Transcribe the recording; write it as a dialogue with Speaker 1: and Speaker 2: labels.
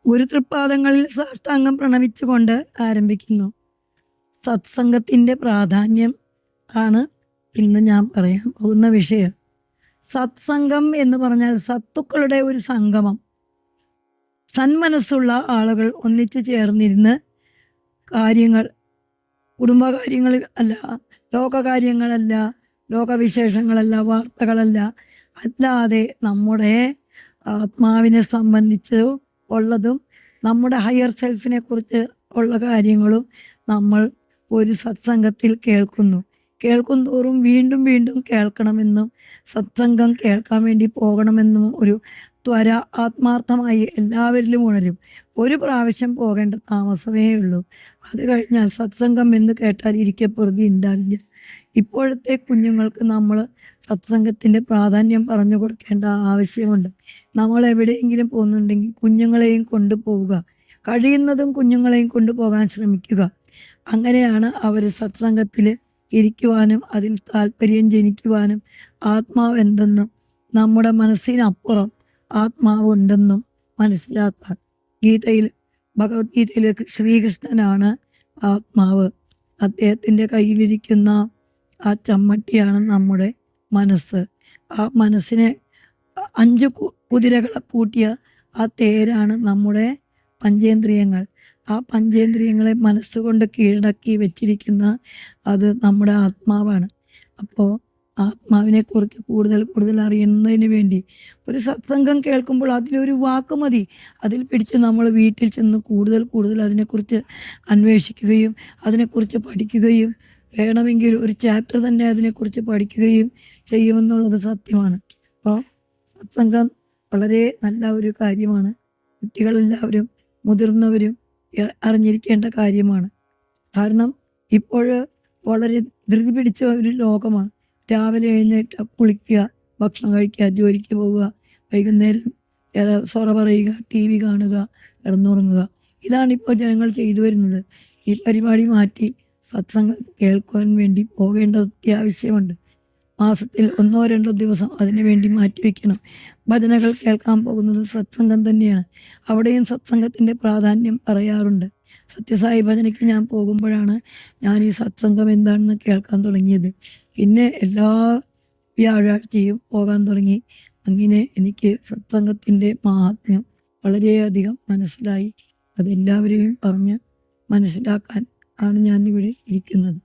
Speaker 1: ഗുരുതൃപാദങ്ങളിൽ സാഷ്ടാംഗം പ്രണമിച്ചുകൊണ്ട് ആരംഭിക്കുന്നു. സത്സംഗത്തിൻ്റെ പ്രാധാന്യം ആണ് ഇന്ന് ഞാൻ പറയാൻ പോകുന്ന വിഷയം. സത്സംഗം എന്ന് പറഞ്ഞാൽ സത്തുക്കളുടെ ഒരു സംഗമം. സന്മനസ്സുള്ള ആളുകൾ ഒന്നിച്ചു ചേർന്നിരുന്ന് കാര്യങ്ങൾ, കുടുംബകാര്യങ്ങൾ അല്ല, ലോകകാര്യങ്ങളല്ല, ലോകവിശേഷങ്ങളല്ല, വാർത്തകളല്ല, അല്ലാതെ നമ്മുടെ ആത്മാവിനെ സംബന്ധിച്ച് ഉള്ളതും നമ്മുടെ ഹയർ സെൽഫിനെ കുറിച്ച് ഉള്ള കാര്യങ്ങളും നമ്മൾ ഒരു സത്സംഗത്തിൽ കേൾക്കും തോറും വീണ്ടും വീണ്ടും കേൾക്കണമെന്നും സത്സംഗം കേൾക്കാൻ വേണ്ടി പോകണമെന്നും ഒരു ത്വര ആത്മാർത്ഥമായി എല്ലാവരിലും ഉണരും. ഒരു പ്രാവശ്യം പോകേണ്ട താമസമേ ഉള്ളൂ. അത് കഴിഞ്ഞാൽ സത്സംഗം എന്ന് കേട്ടാൽ ഇരിക്കപ്പുറതി ഉണ്ടാവില്ല. ഇപ്പോഴത്തെ കുഞ്ഞുങ്ങൾക്ക് നമ്മൾ സത്സംഗത്തിൻ്റെ പ്രാധാന്യം പറഞ്ഞു കൊടുക്കേണ്ട ആവശ്യമുണ്ട്. നമ്മൾ എവിടെയെങ്കിലും പോകുന്നുണ്ടെങ്കിൽ കുഞ്ഞുങ്ങളെയും കൊണ്ടുപോവുക, കഴിയുന്നതും കുഞ്ഞുങ്ങളെയും കൊണ്ടുപോകാൻ ശ്രമിക്കുക. അങ്ങനെയാണ് അവർ സത്സംഗത്തിൽ ഇരിക്കുവാനും അതിൽ താല്പര്യം ജനിക്കുവാനും ആത്മാവ് എന്തെന്നും നമ്മുടെ മനസ്സിനപ്പുറം ആത്മാവ് ഉണ്ടെന്നും മനസ്സിലാക്കാൻ. ഭഗവത്ഗീതയിൽ ശ്രീകൃഷ്ണനാണ് ആത്മാവ്. അദ്ദേഹത്തിൻ്റെ കയ്യിലിരിക്കുന്ന ആ ചമ്മട്ടിയാണ് നമ്മുടെ മനസ്സ്. ആ മനസ്സിനെ 5 കുതിരകളെ പൂട്ടിയ ആ തേരാണ് നമ്മുടെ പഞ്ചേന്ദ്രിയങ്ങൾ. ആ പഞ്ചേന്ദ്രിയങ്ങളെ മനസ്സുകൊണ്ട് കീഴടക്കി വെച്ചിരിക്കുന്ന അത് നമ്മുടെ ആത്മാവാണ്. അപ്പോൾ ആത്മാവിനെ കുറിച്ച് കൂടുതൽ അറിയുന്നതിന് വേണ്ടി ഒരു സത്സംഗം കേൾക്കുമ്പോൾ അതിലൊരു വാക്ക് മതി. അതിൽ പിടിച്ച് നമ്മൾ വീട്ടിൽ ചെന്ന് കൂടുതൽ അതിനെക്കുറിച്ച് അന്വേഷിക്കുകയും അതിനെക്കുറിച്ച് പഠിക്കുകയും വേണമെങ്കിൽ ഒരു ചാപ്റ്റർ തന്നെ അതിനെക്കുറിച്ച് പഠിക്കുകയും ചെയ്യുമെന്നുള്ളത് സത്യമാണ്. അപ്പോൾ സത്സംഗം വളരെ നല്ല ഒരു കാര്യമാണ്. കുട്ടികളെല്ലാവരും മുതിർന്നവരും അറിഞ്ഞിരിക്കേണ്ട കാര്യമാണ്. കാരണം ഇപ്പോൾ വളരെ ധൃതി പിടിച്ച ഒരു ലോകമാണ്. രാവിലെ എഴുന്നേറ്റ് കുളിക്കുക, ഭക്ഷണം കഴിക്കുക, ജോലിക്ക് പോവുക, വൈകുന്നേരം സൊറ പറയുക, TV കാണുക, കിടന്നുറങ്ങുക. ഇതാണിപ്പോൾ ജനങ്ങൾ ചെയ്തു വരുന്നത്. ഈ പരിപാടി മാറ്റി സത്സംഗം കേൾക്കുവാൻ വേണ്ടി പോകേണ്ടത് അത്യാവശ്യമുണ്ട്. മാസത്തിൽ 1-2 ദിവസം അതിനു വേണ്ടി മാറ്റിവെക്കണം. ഭജനകൾ കേൾക്കാൻ പോകുന്നത് സത്സംഗം തന്നെയാണ്. അവിടെയും സത്സംഗത്തിൻ്റെ പ്രാധാന്യം പറയാറുണ്ട്. സത്യസായി ഭജനയ്ക്ക് ഞാൻ പോകുമ്പോഴാണ് ഞാൻ ഈ സത്സംഗം എന്താണെന്ന് കേൾക്കാൻ തുടങ്ങിയത്. പിന്നെ എല്ലാ വ്യാഴാഴ്ചയും പോകാൻ തുടങ്ങി. അങ്ങനെ എനിക്ക് സത്സംഗത്തിൻ്റെ മഹാത്മ്യം വളരെയധികം മനസ്സിലായി. അതെല്ലാവരെയും പറഞ്ഞ് മനസ്സിലാക്കാൻ ആണ് ഞാൻ ഇവിടെ ഇരിക്കുന്നത്.